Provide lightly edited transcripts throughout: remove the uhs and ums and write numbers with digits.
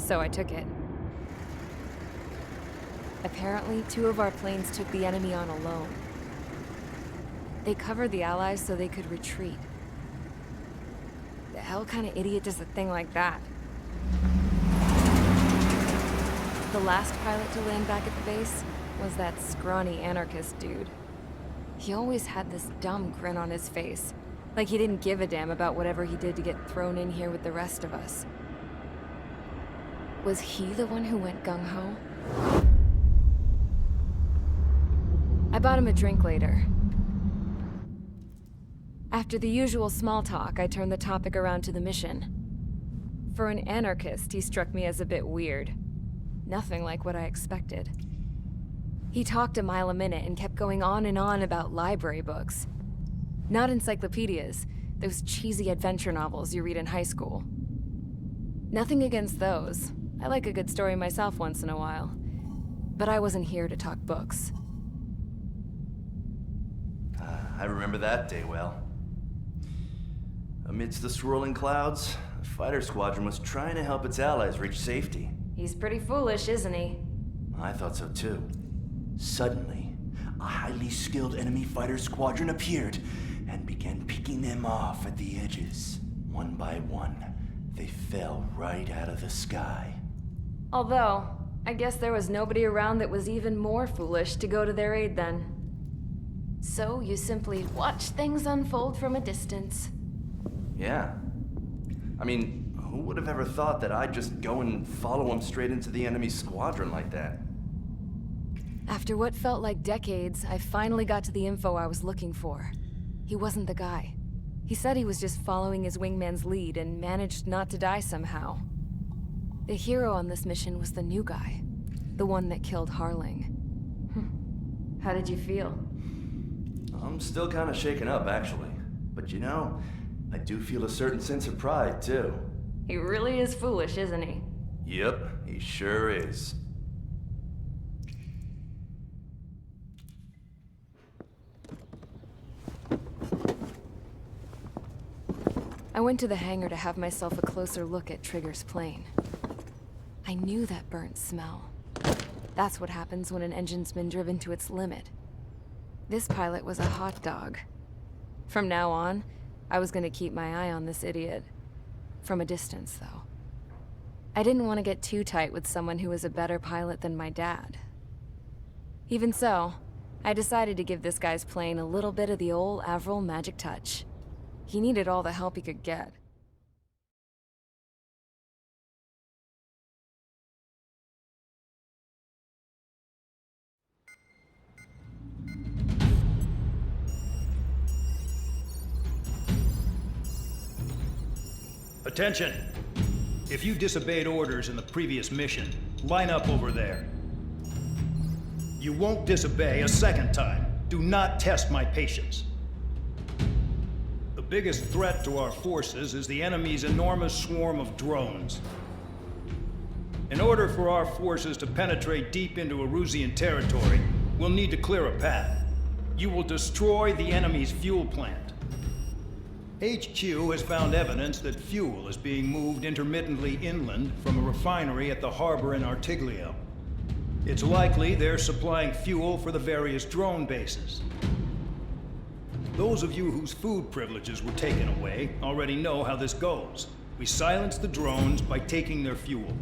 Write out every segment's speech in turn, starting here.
so I took it. Apparently, 2 of our planes took the enemy on alone. They covered the Allies so they could retreat. The hell kind of idiot does a thing like that? The last pilot to land back at the base was that scrawny anarchist dude. He always had this dumb grin on his face, like he didn't give a damn about whatever he did to get thrown in here with the rest of us. Was he the one who went gung-ho? I bought him a drink later. After the usual small talk, I turned the topic around to the mission. For an anarchist, he struck me as a bit weird. Nothing like what I expected. He talked a mile a minute and kept going on and on about library books. Not encyclopedias, those cheesy adventure novels you read in high school. Nothing against those. I like a good story myself once in a while. But I wasn't here to talk books. I remember that day well. Amidst the swirling clouds, a fighter squadron was trying to help its allies reach safety. He's pretty foolish, isn't he? I thought so too. Suddenly, a highly skilled enemy fighter squadron appeared and began picking them off at the edges. One by one, they fell right out of the sky. Although, I guess there was nobody around that was even more foolish to go to their aid then. So you simply watch things unfold from a distance. Yeah. I mean, who would have ever thought that I'd just go and follow him straight into the enemy squadron like that? After what felt like decades, I finally got to the info I was looking for. He wasn't the guy. He said he was just following his wingman's lead and managed not to die somehow. The hero on this mission was the new guy. The one that killed Harling. How did you feel? I'm still kind of shaken up, actually. But you know, I do feel a certain sense of pride, too. He really is foolish, isn't he? Yep, he sure is. I went to the hangar to have myself a closer look at Trigger's plane. I knew that burnt smell. That's what happens when an engine's been driven to its limit. This pilot was a hot dog. From now on, I was gonna keep my eye on this idiot. From a distance, though. I didn't want to get too tight with someone who was a better pilot than my dad. Even so, I decided to give this guy's plane a little bit of the old Avril magic touch. He needed all the help he could get. Attention! If you disobeyed orders in the previous mission, line up over there. You won't disobey a second time. Do not test my patience. The biggest threat to our forces is the enemy's enormous swarm of drones. In order for our forces to penetrate deep into Erusian territory, we'll need to clear a path. You will destroy the enemy's fuel plant. HQ has found evidence that fuel is being moved intermittently inland from a refinery at the harbor in Artiglio. It's likely they're supplying fuel for the various drone bases. Those of you whose food privileges were taken away already know how this goes. We silence the drones by taking their fuel.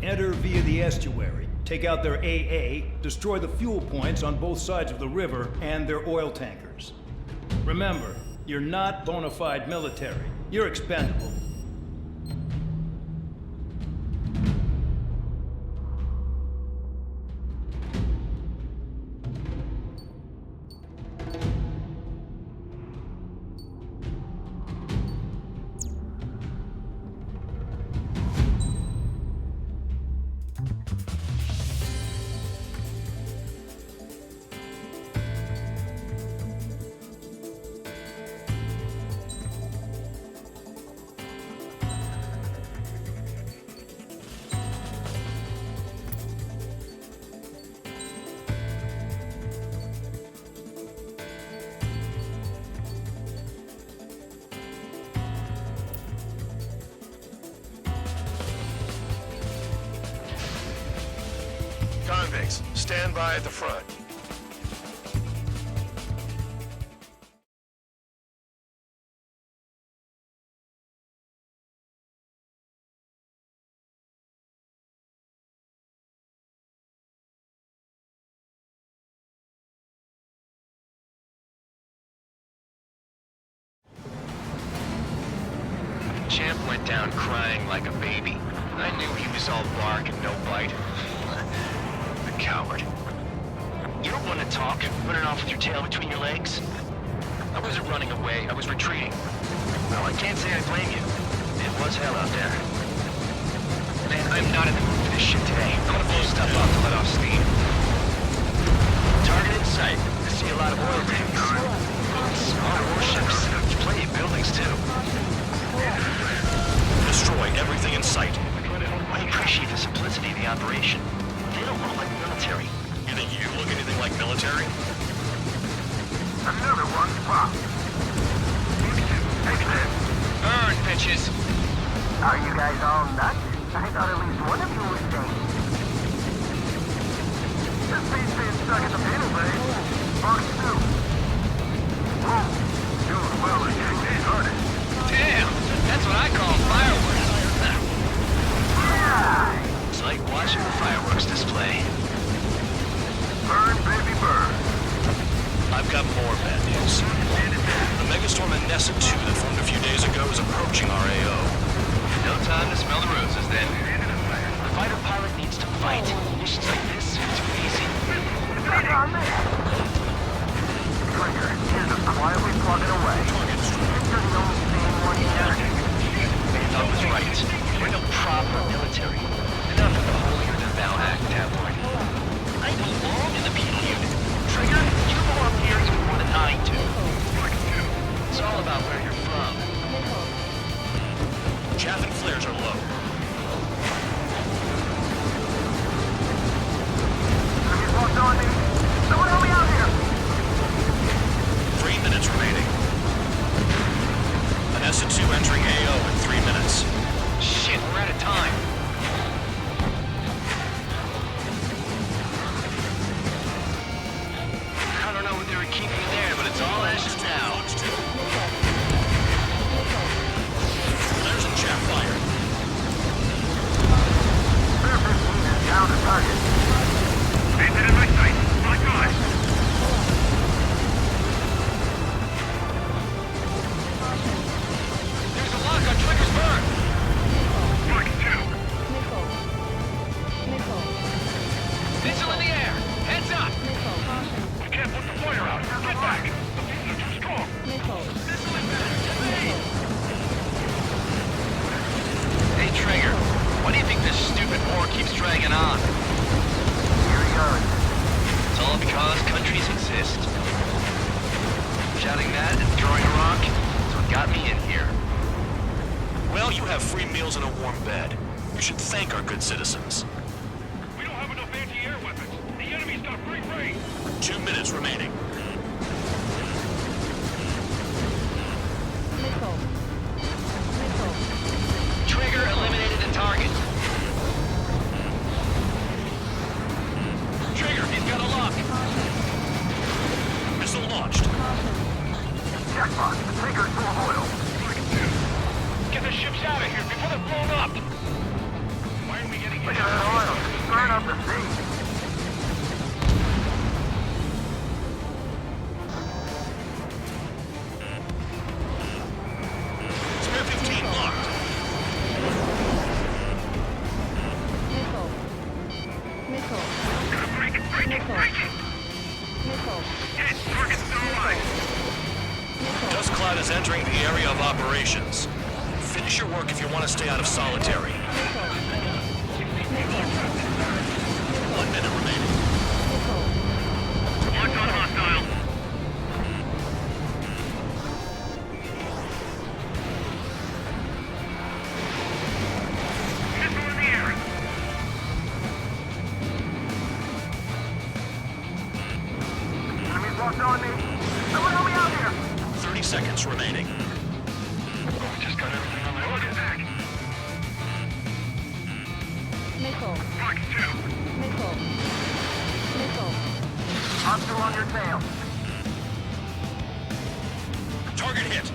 Enter via the estuary, take out their AA, destroy the fuel points on both sides of the river and their oil tankers. Remember, you're not bona fide military. You're expendable. Convicts, stand by at the front. Champ went down crying like a baby. I knew he was all bark and no bite. The coward. You don't want to talk, running off with your tail between your legs? I wasn't running away, I was retreating. Well, I can't say I blame you. It was hell out there. Man, I'm not in the mood for this shit today. I'm gonna blow stuff up to let off steam. Target in sight. I see a lot of oil tanks. Smaller warships. Plenty of buildings, too. Destroy everything in sight. I appreciate the simplicity of the operation. They don't look like military. You think you look anything like military? Another one popped. Take this. Burn, bitches! Are you guys all nuts? I thought at least one of you was sane. This piece being stuck at the middle, babe. Box 2. Whoa. Doing well as you started. Damn! That's what I call fireworks. Yeah. It's like watching the fireworks display. Burn, baby, burn. I've got more bad news. The megastorm in Nessa 2 that formed a few days ago is approaching our AO. No time to smell the roses then. The fighter pilot needs to fight. Missions like this are too easy. Right on me. Trigger, here's us quietly plugging away. You're the only sane one here. I was right. We're no proper military. Enough of the holier-than-thou act, tabloid. I belong in the penal unit. Trigger, you belong here even more than I do. It's all about where you're from. Chaff and flares are low. Enemies walked on me. Someone help me out here. 3 minutes remaining. Nessa 2 entering AO in 3 minutes. Shit, we're out of time. I don't know what they were keeping there, but it's all ashes now. Flares and chaff fired. Spare 15 is down to target. Painted in my sight. My God. There's a lock on Trigger's burn. Mark 2. Missile in the air. Heads up. We can't put the fire out. Get back. The beams are too strong. Missile inbound. Hey, Trigger. Why do you think this stupid war keeps dragging on? Here he goes. It's all because countries exist. Shouting that and throwing a rock is what got me in here. Well, you have free meals and a warm bed. You should thank our good citizens. We don't have enough anti-air weapons. The enemy's got great range. 2 minutes remaining. Trigger eliminated the target. Trigger, he's got a lock. Missile launched. Jackpot. The tanker's full of oil. Get the ships out of here before they're blown up. Why are we getting Look at that oil. It's burning up the sea. Spare 15 locked. Dust Cloud is entering the area of operations. Finish your work if you want to stay out of solitary. 1 minute remaining. Locked on hostile. Missile in the air. Enemies locked on me. Someone help me out here. 30 seconds remaining. Just got everything on the order back. Nickel. Fox 2. Nickel. Nickel. Hostile on your tail. Target hit.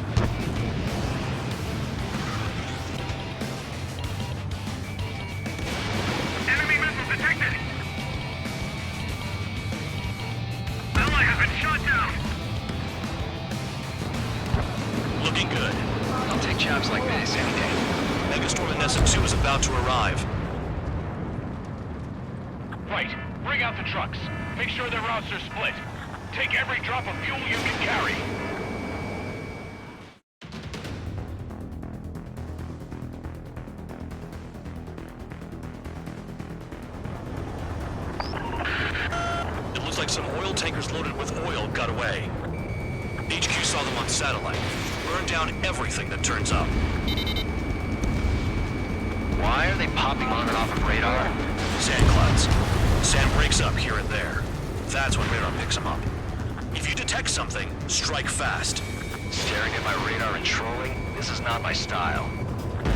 Enemy missile detected. Ally has been shot down. Looking good. I'll take jobs like this any day. Megastorm and Nessa 2 is about to arrive. Right. Bring out the trucks. Make sure their routes are split. Take every drop of fuel you can carry. It looks like some oil tankers loaded with oil got away. HQ saw them on satellite. Burn down everything that turns up. Why are they popping on and off of radar? Sand clouds. Sand breaks up here and there. That's when radar picks them up. If you detect something, strike fast. Staring at my radar and trolling? This is not my style.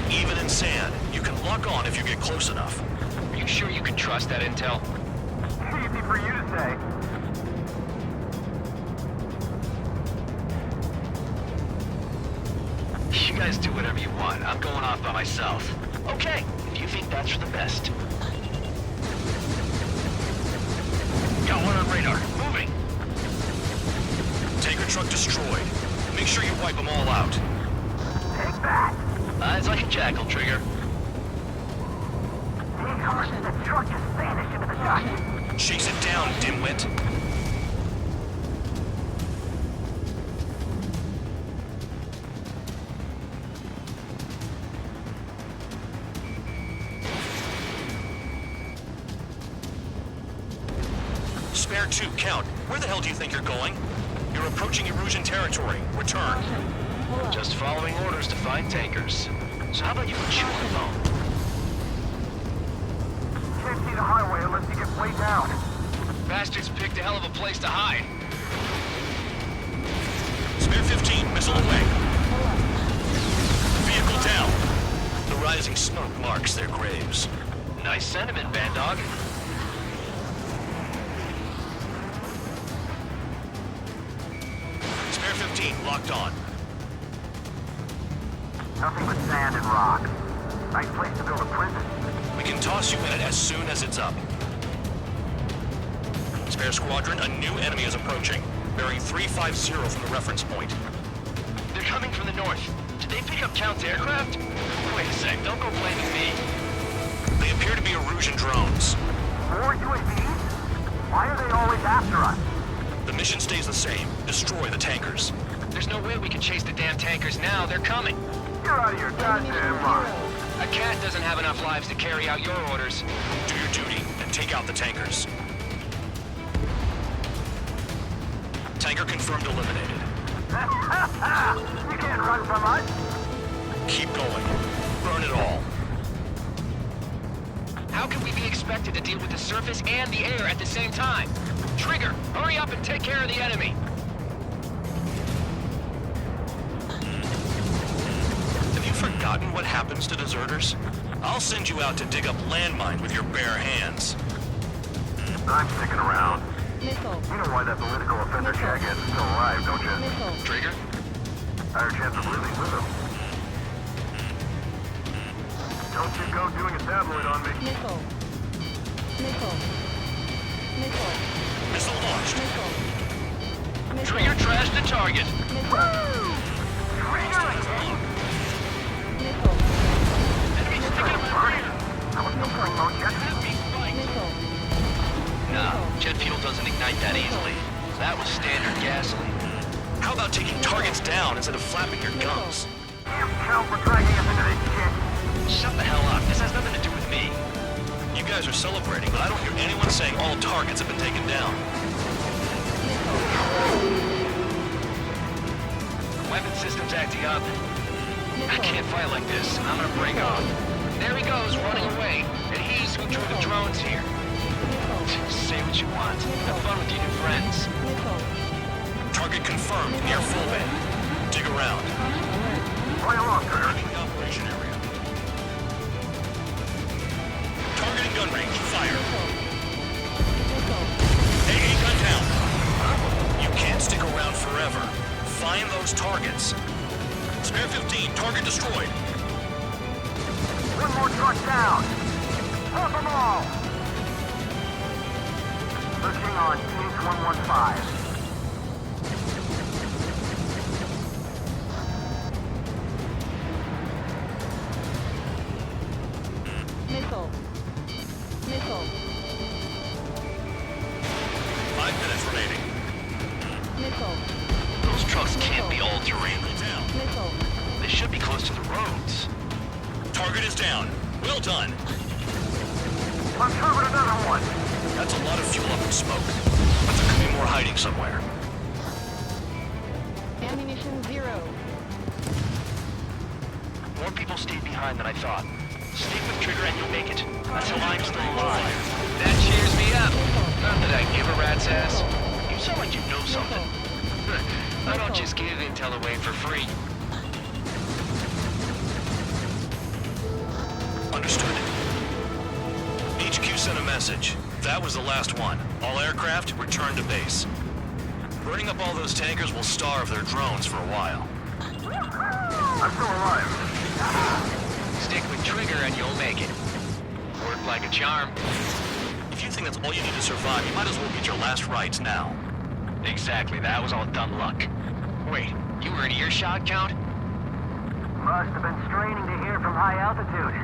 Even in sand, you can lock on if you get close enough. Are you sure you can trust that intel? Easy for you to say. You guys do whatever you want. I'm going off by myself. Okay, if you think that's for the best. Got one on radar. Moving. Tanker truck destroyed. Make sure you wipe them all out. Take that. It's like a jackal, Trigger. The truck just vanished into the dust. Chase it down, dimwit. Spare 2, count. Where the hell do you think you're going? You're approaching Erusian territory. Return. Just following orders to find tankers. So how about you chew on the phone? Can't see the highway unless you get way down. Bastards picked a hell of a place to hide. Spare 15, missile away. Vehicle down. The rising smoke marks their graves. Nice sentiment, Bandog. Spare 15, locked on. Nothing but sand and rock. Nice place to build a prison. We can toss you in it as soon as it's up. Spare squadron, a new enemy is approaching. Bearing 350 from the reference point. They're coming from the north. Did they pick up Count's aircraft? Wait a sec, don't go blaming me. They appear to be Erusian drones. More UAVs? Why are they always after us? The mission stays the same. Destroy the tankers. There's no way we can chase the damn tankers now. They're coming. You're out of your goddamn mind. A cat doesn't have enough lives to carry out your orders. Do your duty and take out the tankers. Tanker confirmed eliminated. You can't run from us. Keep going. Burn it all. How can we be expected to deal with the surface and the air at the same time? Trigger, hurry up and take care of the enemy. Have you forgotten what happens to deserters? I'll send you out to dig up landmines with your bare hands. I'm sticking around. Nickel. You know why that political offender shaghead is still alive, don't you? Nickel. Trigger? Higher chance of living with him. Don't you go doing a tabloid on me. Nickel. Nickel. Nickel. Missile launched. Nickel. Nickel. Trigger trashed the target. Nickel. Trigger! Nickel. Enemy sticking up my rear. I was no free mode yet. Nickel. Nah, jet fuel doesn't ignite that easily. That was standard gasoline. How about taking targets down instead of flapping your gums? Damn cow for dragging us into this shit. Shut the hell up. This has nothing to do with me. You guys are celebrating, but I don't hear anyone saying all targets have been taken down. Weapon system's acting up. I can't fight like this. I'm gonna break off. There he goes, running away. And he's who drew the drones here. Say what you want. Have fun with your new friends. Nickel. Target confirmed near full bay. Dig around. Play along, Trigger. Operation area. Targeting forever. Find those targets. Spare 15, target destroyed. One more truck down. Have them all. Pushing on Pink 115. Missile. Missile. 5 minutes remaining. Missile. Those trucks can't be all terrain. Down. Missile. They should be close to the roads. Target is down. Well done. I'm serving another one. That's a lot of fuel up in smoke. But there could be more hiding somewhere. Ammunition 0. More people stayed behind than I thought. Stick with Trigger and you'll make it. That's how I'm still alive. That cheers me up. Not that I give a rat's ass. You sound like you know something. I don't just give intel away for free. Understood. HQ sent a message. That was the last one. All aircraft, return to base. Burning up all those tankers will starve their drones for a while. I'm still alive. Stick with Trigger and you'll make it. Work like a charm. If you think that's all you need to survive, you might as well get your last rites now. Exactly, that was all dumb luck. Wait, you were in earshot, Count? Must have been straining to hear from high altitude.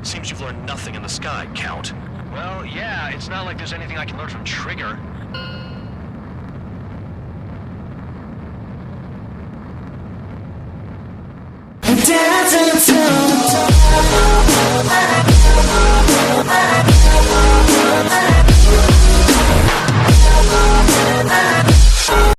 Seems you've learned nothing in the sky, Count. Well, yeah, it's not like there's anything I can learn from Trigger. Dancing